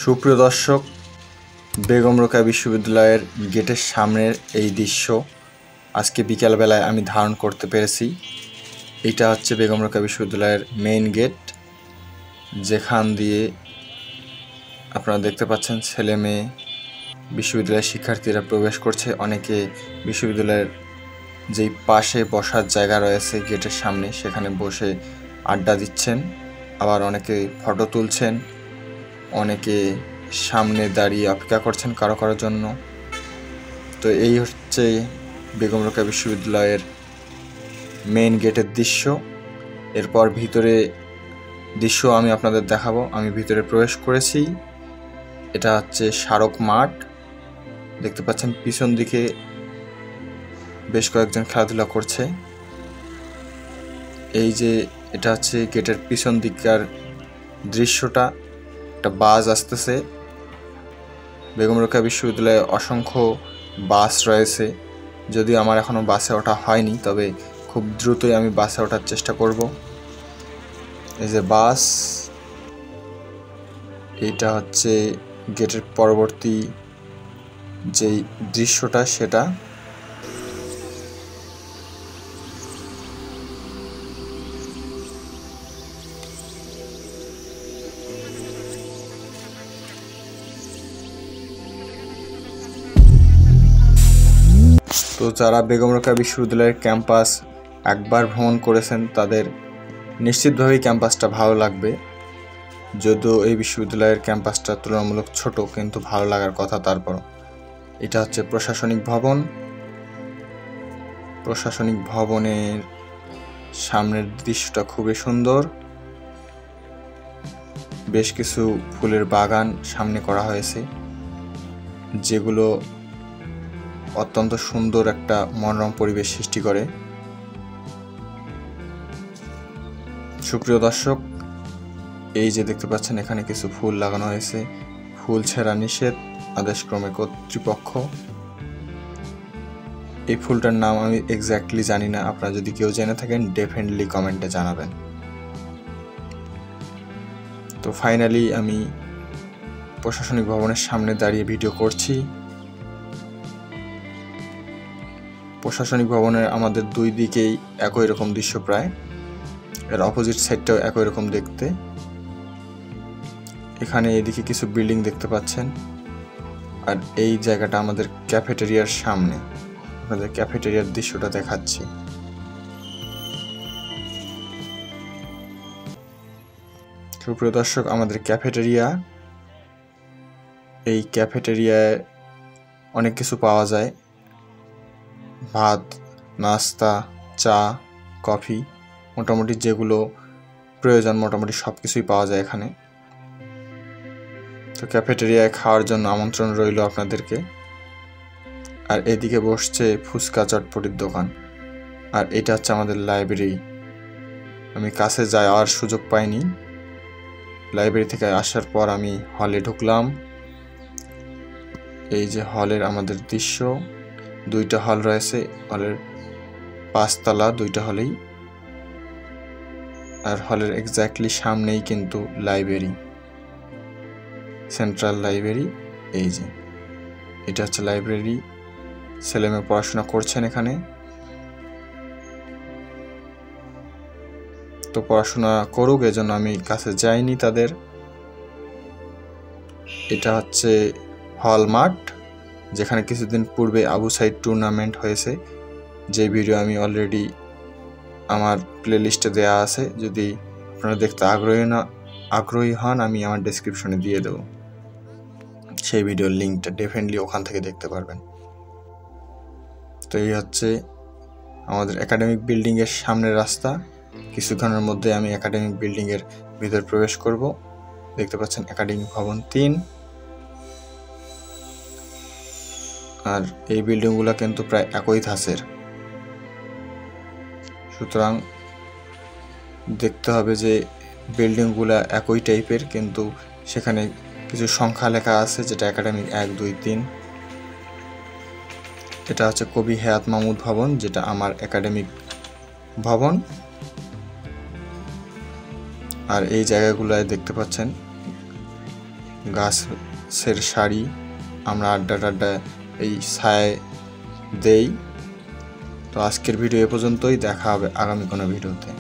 সুপ্রিয় দর্শক, বেগম রোকেয়া বিশ্ববিদ্যালয়ের গেটের সামনের এই দৃশ্য আজকে বিকালবেলায় আমি ধারণ করতে পেরেছি। এটা হচ্ছে বেগম রোকেয়া বিশ্ববিদ্যালয়ের মেইন গেট, যেখান দিয়ে আপনারা দেখতে পাচ্ছেন ছেলে মেয়ে বিশ্ববিদ্যালয়ের শিক্ষার্থীরা প্রবেশ করছে। অনেকে বিশ্ববিদ্যালয়ের যেই পাশে বসার জায়গা রয়েছে গেটের সামনে, সেখানে বসে আড্ডা দিচ্ছেন, আবার অনেকে ফটো তুলছেন, অনেকে সামনে দাঁড়িয়ে অপেক্ষা করছেন কারো জন্য। তো এই হচ্ছে বেগম রোকেয়া বিশ্ববিদ্যালয়ের মেইন গেটের দৃশ্য। এরপর ভিতরে দৃশ্য আমি আপনাদের দেখাবো। আমি ভিতরে প্রবেশ করেছি। এটা হচ্ছে স্মারক মাঠ, দেখতে পাচ্ছেন পিছন দিকে বেশ কয়েকজন খেলাধুলা করছে। এই যে এটা হচ্ছে গেটের পিছন দিককার দৃশ্যটা, একটা বাস আসতেছে। বেগম রোকেয়া বিশ্ববিদ্যালয়ে অসংখ্য বাস রয়েছে, যদিও আমার এখনও বাসে ওঠা হয়নি, তবে খুব দ্রুতই আমি বাসে ওঠার চেষ্টা করব। এই যে বাস, এইটা হচ্ছে গেটের পরবর্তী যেই দৃশ্যটা সেটা। তো যারা বেগম রোকেয়া বিশ্ববিদ্যালয়ের ক্যাম্পাস একবার ভ্রমণ করেছেন তাদের নিশ্চিতভাবেই ক্যাম্পাসটা ভালো লাগবে। যদিও এই বিশ্ববিদ্যালয়ের ক্যাম্পাসটা তুলনামূলক ছোট, কিন্তু ভালো লাগার কথা তারপরও। এটা হচ্ছে প্রশাসনিক ভবন। প্রশাসনিক ভবনের সামনের দৃশ্যটা খুবই সুন্দর। বেশ কিছু ফুলের বাগান সামনে করা হয়েছে, যেগুলো অত্যন্ত সুন্দর একটা মনোরম পরিবেশ সৃষ্টি করে। সুপ্রিয় দর্শক, এই যে দেখতে পাচ্ছেন এখানে কিছু ফুল লাগানো হয়েছে। ফুল ছেঁড়া নিষেধ আদেশক্রমে কর্তৃপক্ষ। এই ফুলটার নাম আমি এক্স্যাক্টলি জানি না, আপনারা যদি কেউ জেনে থাকেন ডেফিনেটলি কমেন্টে জানাবেন। তো ফাইনালি আমি প্রশাসনিক ভবনের সামনে দাঁড়িয়ে ভিডিও করছি। প্রশাসনিক ভবনের আমাদের দুই দিকেই একই রকম দৃশ্য, প্রায় এর অপোজিট সাইডটাও একই রকম দেখতে। এখানে এদিকে কিছু বিল্ডিং দেখতে পাচ্ছেন, আর এই জায়গাটা আমাদের ক্যাফেটেরিয়ার সামনে। আপনাদের ক্যাফেটেরিয়ার দৃশ্যটা দেখাচ্ছি। সুপ্রিয় দর্শক, আমাদের ক্যাফেটেরিয়া, এই ক্যাফেটেরিয়ায় অনেক কিছু পাওয়া যায়। ভাত, নাস্তা, চা, কফি, মোটামুটি যেগুলো প্রয়োজন মোটামুটি সব কিছুই পাওয়া যায় এখানে। তো ক্যাফেটেরিয়ায় খাওয়ার জন্য আমন্ত্রণ রইল আপনাদেরকে। আর এদিকে বসছে ফুচকা চটপটির দোকান। আর এটা হচ্ছে আমাদের লাইব্রেরি। আমি কাছে যাওয়ার সুযোগ পাইনি। লাইব্রেরি থেকে আসার পর আমি হলে ঢুকলাম। এই যে হলের আমাদের দৃশ্য, দুইটা হল রয়েছে, হলের 5 তলা দুইটা হলেই। আর হলের এক্স্যাক্টলি সামনেই কিন্তু লাইব্রেরি, সেন্ট্রাল লাইব্রেরি। এই যে এটা হচ্ছে লাইব্রেরি। ছেলেমেয়ে পড়াশোনা করছেন এখানে। তো পড়াশোনা করুক, এজন্য আমি কাছে যাইনি তাদের। এটা হচ্ছে হল মাঠ, যেখানে কিছুদিন পূর্বে আবু সাইদ টুর্নামেন্ট হয়েছে, যে ভিডিও আমি অলরেডি আমার প্লে লিস্টে দেওয়া আছে। যদি আপনারা দেখতে আগ্রহী হন, আমি আমার ডেসক্রিপশনে দিয়ে দেব সেই ভিডিওর লিঙ্কটা, ডেফিনেটলি ওখান থেকে দেখতে পারবেন। তো এই হচ্ছে আমাদের একাডেমিক বিল্ডিংয়ের সামনের রাস্তা। কিছুক্ষণের মধ্যে আমি একাডেমিক বিল্ডিংয়ের ভিতর প্রবেশ করব। দেখতে পাচ্ছেন একাডেমিক ভবন 3। আর এই বিল্ডিংগুলো কিন্তু প্রায় একই ধাঁচের, সুতরাং দেখতে হবে যে বিল্ডিংগুলো একই টাইপের, কিন্তু সেখানে কিছু সংখ্যা লেখা আছে, যেটা একাডেমিক 1, 2, 3। এটা হচ্ছে কবি হায়াত মাহমুদ ভবন, যেটা আমার একাডেমিক ভবন। আর এই জায়গাগুলোয় দেখতে পাচ্ছেন গাছের সারি, আমরা আড্ডা এই ছায়ায় দেই। তো আজকের ভিডিও এ পর্যন্তই, দেখা হবে আগামী কোনো ভিডিওতে।